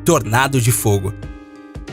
tornado de fogo.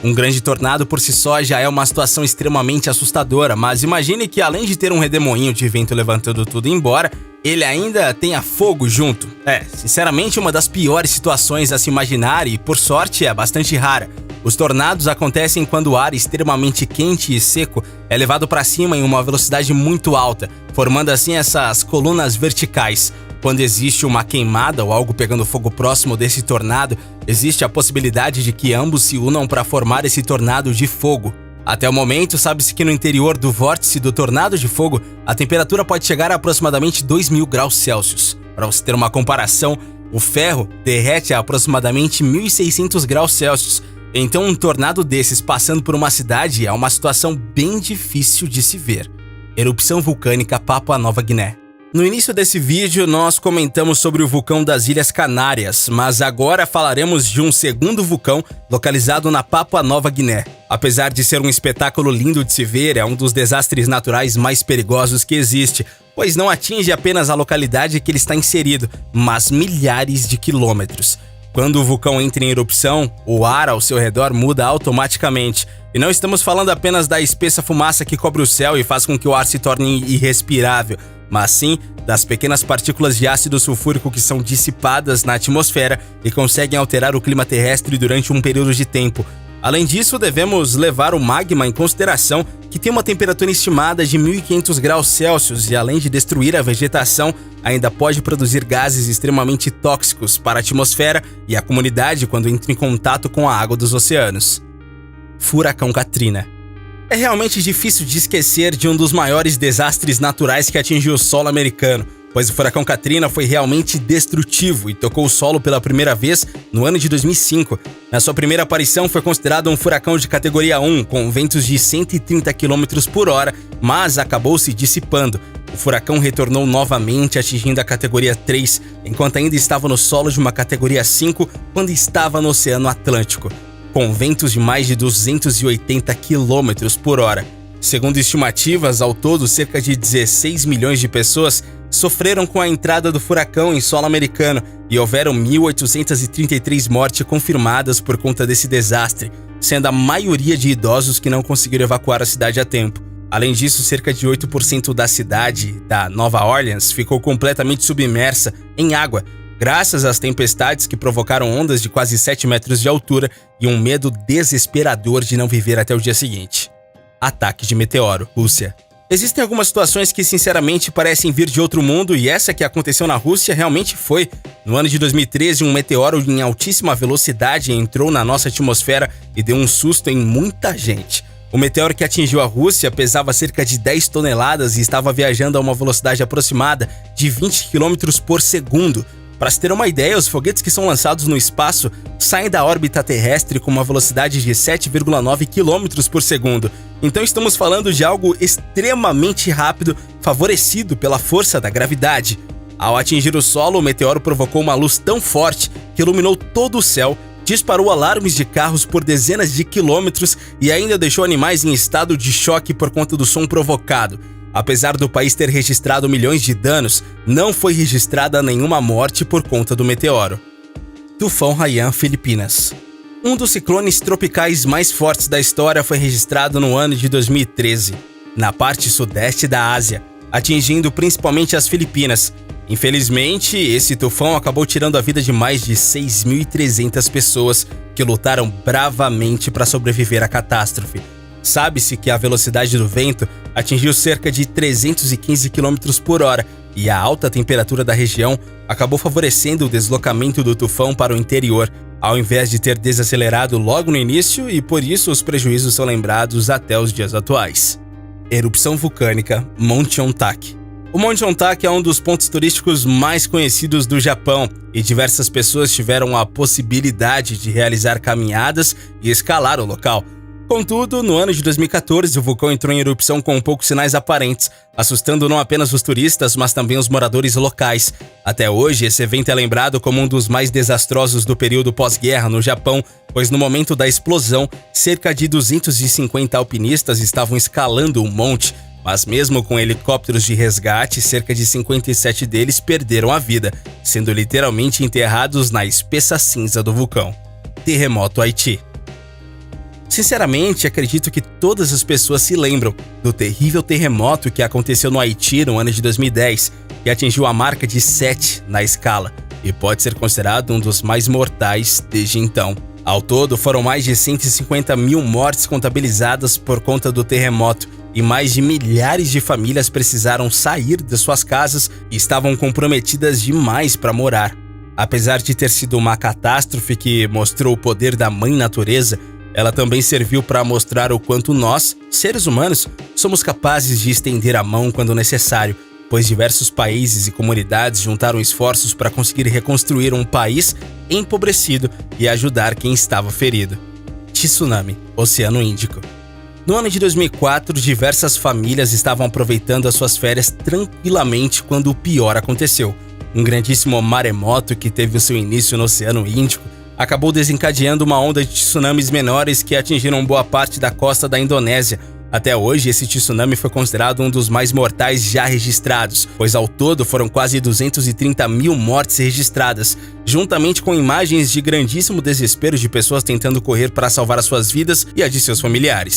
Um grande tornado por si só já é uma situação extremamente assustadora, mas imagine que além de ter um redemoinho de vento levantando tudo embora, ele ainda tenha fogo junto. Sinceramente, uma das piores situações a se imaginar e, por sorte, é bastante rara. Os tornados acontecem quando o ar extremamente quente e seco é levado para cima em uma velocidade muito alta, formando assim essas colunas verticais. Quando existe uma queimada ou algo pegando fogo próximo desse tornado, existe a possibilidade de que ambos se unam para formar esse tornado de fogo. Até o momento, sabe-se que no interior do vórtice do tornado de fogo, a temperatura pode chegar a aproximadamente 2.000 graus Celsius. Para você ter uma comparação, o ferro derrete a aproximadamente 1.600 graus Celsius. Então um tornado desses passando por uma cidade é uma situação bem difícil de se ver. Erupção vulcânica Papua Nova Guiné. No início desse vídeo, nós comentamos sobre o vulcão das Ilhas Canárias, mas agora falaremos de um segundo vulcão localizado na Papua Nova Guiné. Apesar de ser um espetáculo lindo de se ver, é um dos desastres naturais mais perigosos que existe, pois não atinge apenas a localidade que ele está inserido, mas milhares de quilômetros. Quando o vulcão entra em erupção, o ar ao seu redor muda automaticamente. E não estamos falando apenas da espessa fumaça que cobre o céu e faz com que o ar se torne irrespirável, mas sim das pequenas partículas de ácido sulfúrico que são dissipadas na atmosfera e conseguem alterar o clima terrestre durante um período de tempo. Além disso, devemos levar o magma em consideração, que tem uma temperatura estimada de 1.500 graus Celsius e, além de destruir a vegetação, ainda pode produzir gases extremamente tóxicos para a atmosfera e a comunidade quando entra em contato com a água dos oceanos. Furacão Katrina. É realmente difícil de esquecer de um dos maiores desastres naturais que atingiu o solo americano, pois o furacão Katrina foi realmente destrutivo e tocou o solo pela primeira vez no ano de 2005. Na sua primeira aparição foi considerado um furacão de categoria 1, com ventos de 130 km por hora, mas acabou se dissipando. O furacão retornou novamente atingindo a categoria 3, enquanto ainda estava no solo de uma categoria 5 quando estava no Oceano Atlântico, com ventos de mais de 280 km por hora. Segundo estimativas, ao todo, cerca de 16 milhões de pessoas sofreram com a entrada do furacão em solo americano e houveram 1.833 mortes confirmadas por conta desse desastre, sendo a maioria de idosos que não conseguiram evacuar a cidade a tempo. Além disso, cerca de 8% da cidade da Nova Orleans ficou completamente submersa em água, graças às tempestades que provocaram ondas de quase 7 metros de altura e um medo desesperador de não viver até o dia seguinte. Ataque de meteoro, Rússia. Existem algumas situações que sinceramente parecem vir de outro mundo e essa que aconteceu na Rússia realmente foi. No ano de 2013, um meteoro em altíssima velocidade entrou na nossa atmosfera e deu um susto em muita gente. O meteoro que atingiu a Rússia pesava cerca de 10 toneladas e estava viajando a uma velocidade aproximada de 20 km por segundo. Para se ter uma ideia, os foguetes que são lançados no espaço saem da órbita terrestre com uma velocidade de 7,9 km por segundo. Então estamos falando de algo extremamente rápido, favorecido pela força da gravidade. Ao atingir o solo, o meteoro provocou uma luz tão forte que iluminou todo o céu, disparou alarmes de carros por dezenas de quilômetros e ainda deixou animais em estado de choque por conta do som provocado. Apesar do país ter registrado milhões de danos, não foi registrada nenhuma morte por conta do meteoro. Tufão Haiyan, Filipinas. Um dos ciclones tropicais mais fortes da história foi registrado no ano de 2013, na parte sudeste da Ásia, atingindo principalmente as Filipinas. Infelizmente, esse tufão acabou tirando a vida de mais de 6.300 pessoas que lutaram bravamente para sobreviver à catástrofe. Sabe-se que a velocidade do vento atingiu cerca de 315 km por hora e a alta temperatura da região acabou favorecendo o deslocamento do tufão para o interior, ao invés de ter desacelerado logo no início, e por isso os prejuízos são lembrados até os dias atuais. Erupção vulcânica Monte Ontake. O Monte Ontake é um dos pontos turísticos mais conhecidos do Japão e diversas pessoas tiveram a possibilidade de realizar caminhadas e escalar o local. Contudo, no ano de 2014, o vulcão entrou em erupção com poucos sinais aparentes, assustando não apenas os turistas, mas também os moradores locais. Até hoje, esse evento é lembrado como um dos mais desastrosos do período pós-guerra no Japão, pois no momento da explosão, cerca de 250 alpinistas estavam escalando o monte, mas mesmo com helicópteros de resgate, cerca de 57 deles perderam a vida, sendo literalmente enterrados na espessa cinza do vulcão. terremoto Haiti. Sinceramente, acredito que todas as pessoas se lembram do terrível terremoto que aconteceu no Haiti no ano de 2010, que atingiu a marca de 7 na escala e pode ser considerado um dos mais mortais desde então. Ao todo, foram mais de 150 mil mortes contabilizadas por conta do terremoto e mais de milhares de famílias precisaram sair de suas casas e estavam comprometidas demais para morar. Apesar de ter sido uma catástrofe que mostrou o poder da Mãe Natureza, ela também serviu para mostrar o quanto nós, seres humanos, somos capazes de estender a mão quando necessário, pois diversos países e comunidades juntaram esforços para conseguir reconstruir um país empobrecido e ajudar quem estava ferido. Tsunami, Oceano Índico. No ano de 2004, diversas famílias estavam aproveitando as suas férias tranquilamente quando o pior aconteceu. Um grandíssimo maremoto que teve o seu início no Oceano Índico acabou desencadeando uma onda de tsunamis menores que atingiram boa parte da costa da Indonésia. Até hoje, esse tsunami foi considerado um dos mais mortais já registrados, pois ao todo foram quase 230 mil mortes registradas, juntamente com imagens de grandíssimo desespero de pessoas tentando correr para salvar as suas vidas e a de seus familiares.